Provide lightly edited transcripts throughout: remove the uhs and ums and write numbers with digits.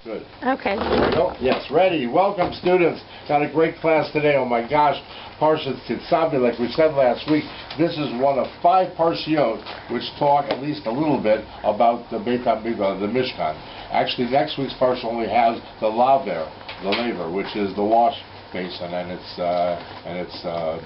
Good. Okay. Yes, ready. Welcome, students. Got a great class today. Oh my gosh. Parshat Tetzaveh, like we said last week, this is one of 5 Parshiot which talk at least a little bit about the Beit HaMikdash, the Mishkan. Actually, next week's Parsha only has the laver, which is the wash basin and its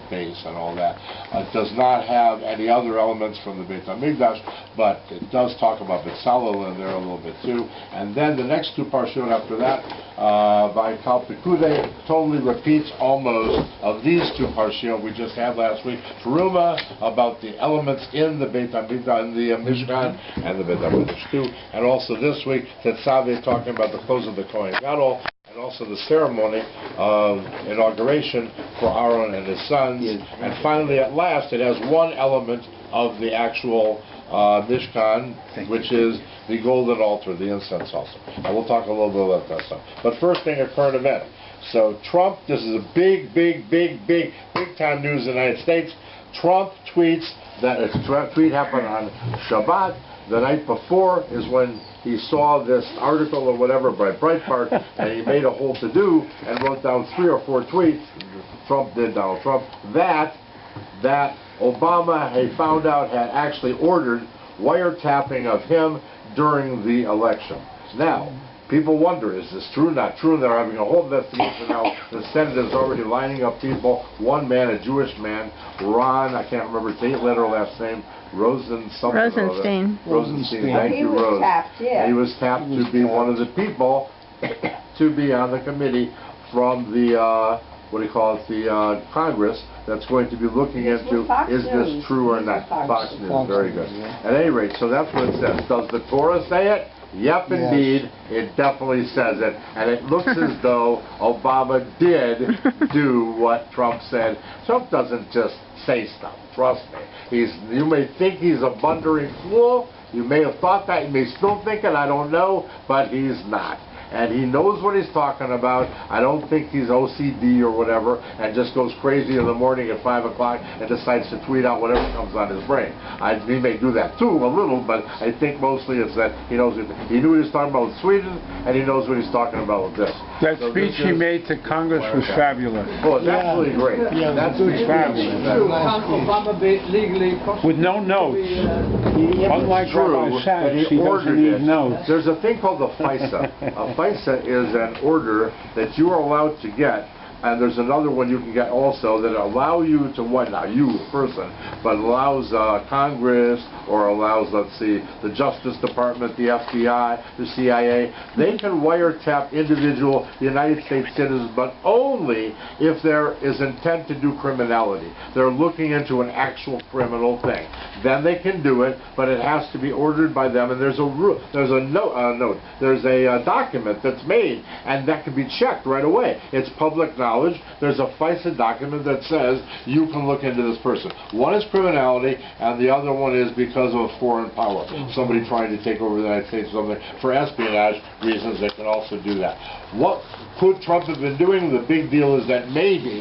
base and all that. It does not have any other elements from the Beit HaMikdash, but it does talk about B'Tzalel in there a little bit too. And then the next 2 Parshiot after that, by Kal Pekude, totally repeats almost of these 2 Parshiot we just had last week. Teruma, about the elements in the Beit HaMikdash, in the Mishkan, and the Beit HaMikdash too. And also this week, Tetzaveh, talking about the close of the Kohen Gadol, and also the ceremony of inauguration for Aaron and his sons. Yes. And finally, at last, it has one element of the actual Mishkan, which is the golden altar, the incense also. And we'll talk a little bit about that stuff. But first thing, a current event. So Trump, this is a big time news in the United States. Trump tweets that a tweet happened on Shabbat. The night before is when he saw this article or whatever by Breitbart, and he made a whole to-do and wrote down 3 or 4 tweets. Donald Trump, that Obama, he found out, had actually ordered wiretapping of him during the election. Now, people wonder, is this true, not true? They're having a whole investigation now. The Senate is already lining up people. One man, a Jewish man, Ron, I can't remember his 8-letter last name, Rosenstein. Thank you, Rose. He was tapped to be one of the people to be on the committee from the the Congress that's going to be looking into is this true or not. Fox News, very good. At any rate, so that's what it says. Does the Torah say it? Yep, indeed, it definitely says it, and it looks as though Obama did do what Trump said. Trump doesn't just say stuff, trust me. You may think he's a blundering fool, you may have thought that, you may still think it, I don't know, but he's not. And he knows what he's talking about. I don't think he's OCD or whatever and just goes crazy in the morning at 5 o'clock and decides to tweet out whatever comes on his brain. He may do that too, a little, but I think mostly it's that he knows he knew what he was talking about with Sweden, and he knows what he's talking about with this. That speech he made to Congress was fabulous. Oh, it's absolutely great. Yeah, that's fabulous. With no notes. Unlike Rabbi Sachs, he doesn't need notes. There's a thing called the FISA. FISA is an order that you are allowed to get, and there's another one you can get also that allow you to, not you, person, but allows Congress or allows, let's see, the Justice Department, the FBI, the CIA, they can wiretap individual United States citizens, but only if there is intent to do criminality. They're looking into an actual criminal thing. Then they can do it, but it has to be ordered by them, and there's a document that's made, and that can be checked right away. It's public knowledge. There's a FISA document that says you can look into this person. One is criminality, and the other one is because of a foreign power. Somebody trying to take over the United States or something. For espionage reasons, they can also do that. What could Trump have been doing? The big deal is that maybe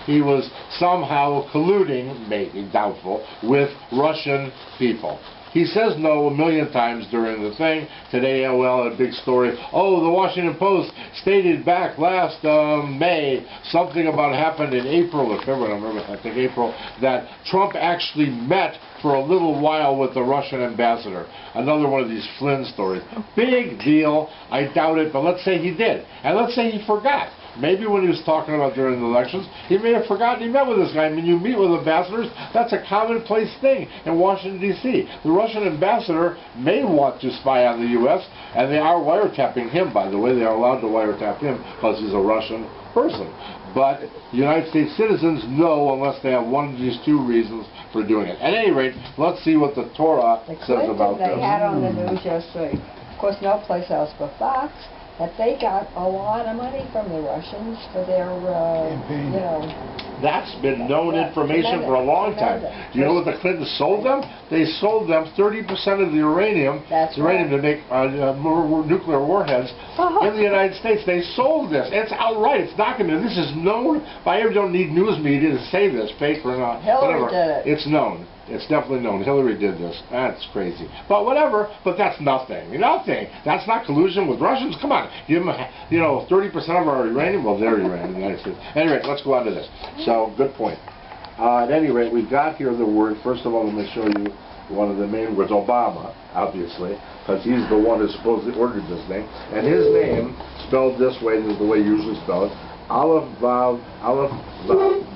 he was somehow colluding, maybe, doubtful, with Russian people. He says no a million times during the thing. Today, well, a big story. Oh, the Washington Post stated back last May something about happened in April or February, I don't remember, I think April, that Trump actually met for a little while with the Russian ambassador. Another one of these Flynn stories. Big deal. I doubt it, but let's say he did. And let's say he forgot. Maybe when he was talking about during the elections, he may have forgotten he met with this guy. I mean, you meet with ambassadors, that's a commonplace thing in Washington, D.C. The Russian ambassador may want to spy on the U.S., and they are wiretapping him, by the way. They are allowed to wiretap him because he's a Russian person. But United States citizens know unless they have one of these 2 reasons for doing it. At any rate, let's see what the Torah says about this. They had on the news yesterday, of course, no place else but Fox, that they got a lot of money from the Russians for their, That's been known information for a long time. Do you know what the Clintons sold them? They sold them 30% of the uranium, to make nuclear warheads in the United States. They sold this. It's outright. It's documented. This is known by everyone. You don't need news media to say this, fake or not. Hillary did it. It's known. It's definitely known. Hillary did this. That's crazy. But whatever. But that's nothing. Nothing. That's not collusion with Russians. Come on. Give them, 30% of our uranium. Well, their uranium. Anyway, let's go on to this. So, good point. At any rate, we've got here the word. First of all, let me show you one of the main words, Obama, obviously, because he's the one who supposedly ordered this thing. And his name, spelled this way, this is the way you usually spell it, Aleph Vav,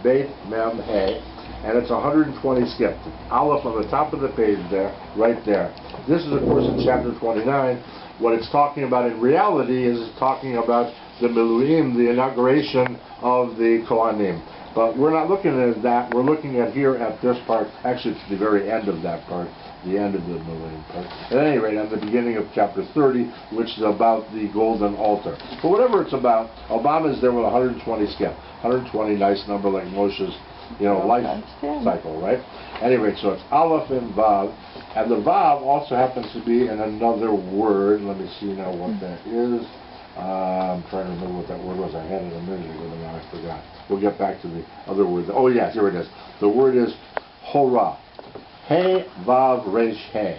Beit Mem He, and it's 120 skipped. Aleph on the top of the page there, right there. This is, of course, in chapter 29. What it's talking about in reality is it's talking about the Miluim, the inauguration of the Kohanim. But we're not looking at that. We're looking at here at this part. Actually, it's the very end of that part, the end of the Millennium part. At any rate, at the beginning of chapter 30, which is about the golden altar. But whatever it's about, Obama is there with 120 skip. 120, nice number like Moshe's, life cycle, right? Anyway, so it's Aleph and Vav. And the Vav also happens to be in another word. Let me see now what that is. I'm trying to remember what that word was. I had it a minute ago, and now I forgot. We'll get back to the other word. Oh, yes, here it is. The word is Hora. He, Vav, Resh, He.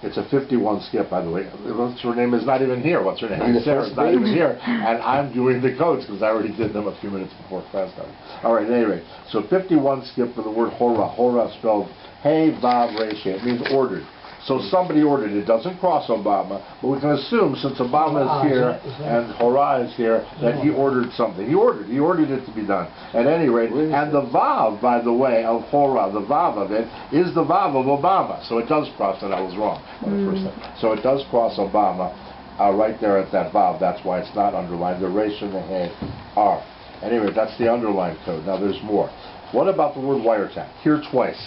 It's a 51 skip, by the way. What's her name is not even here. What's her name? Sarah's not even here. And I'm doing the codes because I already did them a few minutes before class started. All right, anyway. So 51 skip for the word Hora. Hora spelled He, Vav, Resh, He. It means ordered. So somebody ordered it. It doesn't cross Obama, but we can assume since Obama is here and Hora is here that he ordered something. He ordered it to be done. At any rate, and the Vav, by the way, of Hora, the Vav of it, is the Vav of Obama. So it does cross, and I was wrong on the first time. So it does cross Obama right there at that Vav. That's why it's not underlined. The Resh and the He are. Anyway, that's the underlined code. Now there's more. What about the word wiretap? Here twice.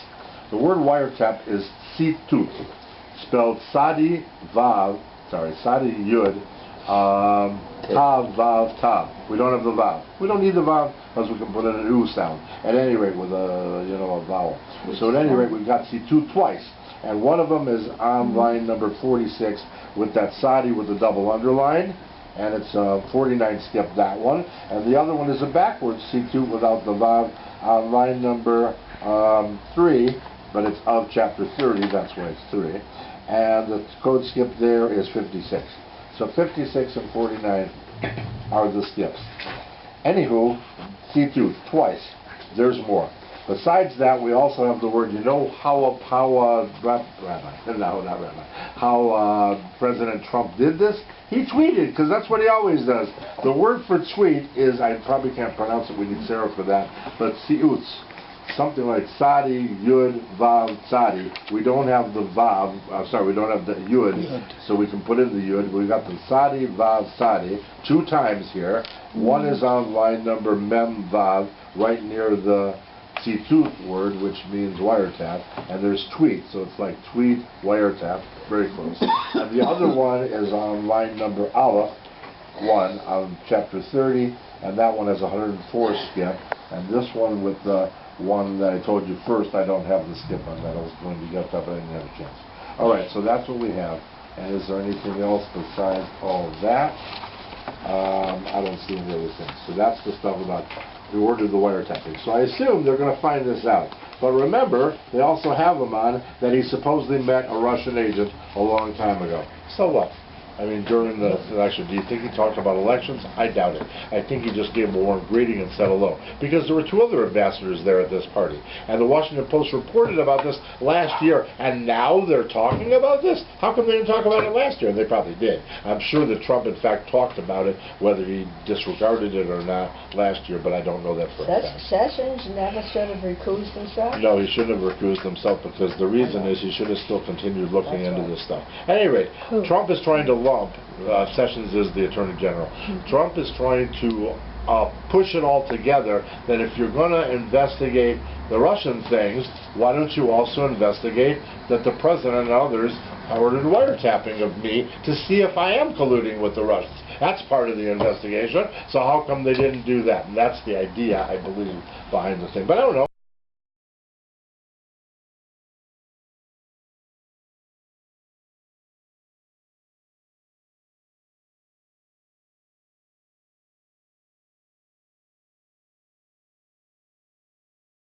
The word wiretap is Situt. Spelled Sadi Yud, Tav, Vav, Tav. We don't have the Vav. We don't need the Vav because we can put in an U sound. At any rate, with a vowel. So at any rate, we've got Situ twice. And one of them is on line number 46 with that Sadi with the double underline. And it's 49 skip that one. And the other one is a backwards Situ without the Vav on line number 3. But it's of chapter 30, that's why it's 3. And the code skip there is 56. So 56 and 49 are the skips. Anywho, Situ, twice. There's more. Besides that, we also have the word, how President Trump did this? He tweeted, because that's what he always does. The word for tweet is, I probably can't pronounce it, we need Sarah for that, but siutz. Something like Sadi, Yud, Vav, Sadi. We don't have the Vav, we don't have the Yud, so we can put in the Yud. We've got the Sadi, Vav, Sadi, 2 times here. One is on line number Mem, Vav, right near the Situt word, which means wiretap, and there's tweet, so it's like tweet, wiretap, very close. And the other one is on line number Aleph, 1, on chapter 30, and that one has 104 skip, and this one with the one that I told you first, I don't have the skip on that. I was going to get that, but I didn't have a chance. All right, so that's what we have. And is there anything else besides all of that? I don't see any other things. So that's the stuff about the order of the wiretapping. So I assume they're going to find this out. But remember, they also have him on that he supposedly met a Russian agent a long time ago. So what? I mean, during the election, do you think he talked about elections? I doubt it. I think he just gave him a warm greeting and said hello. Because there were 2 other ambassadors there at this party. And the Washington Post reported about this last year. And now they're talking about this? How come they didn't talk about it last year? And they probably did. I'm sure that Trump, in fact, talked about it, whether he disregarded it or not last year. But I don't know that for a fact. Sessions never should have recused himself? No, he shouldn't have recused himself because the reason is he should have still continued looking into this stuff. At any rate, Trump is trying to lump, Sessions is the Attorney General, Trump is trying to push it all together that if you're going to investigate the Russian things, why don't you also investigate that the President and others ordered wiretapping of me to see if I am colluding with the Russians. That's part of the investigation, so how come they didn't do that? And that's the idea, I believe, behind the thing. But I don't know.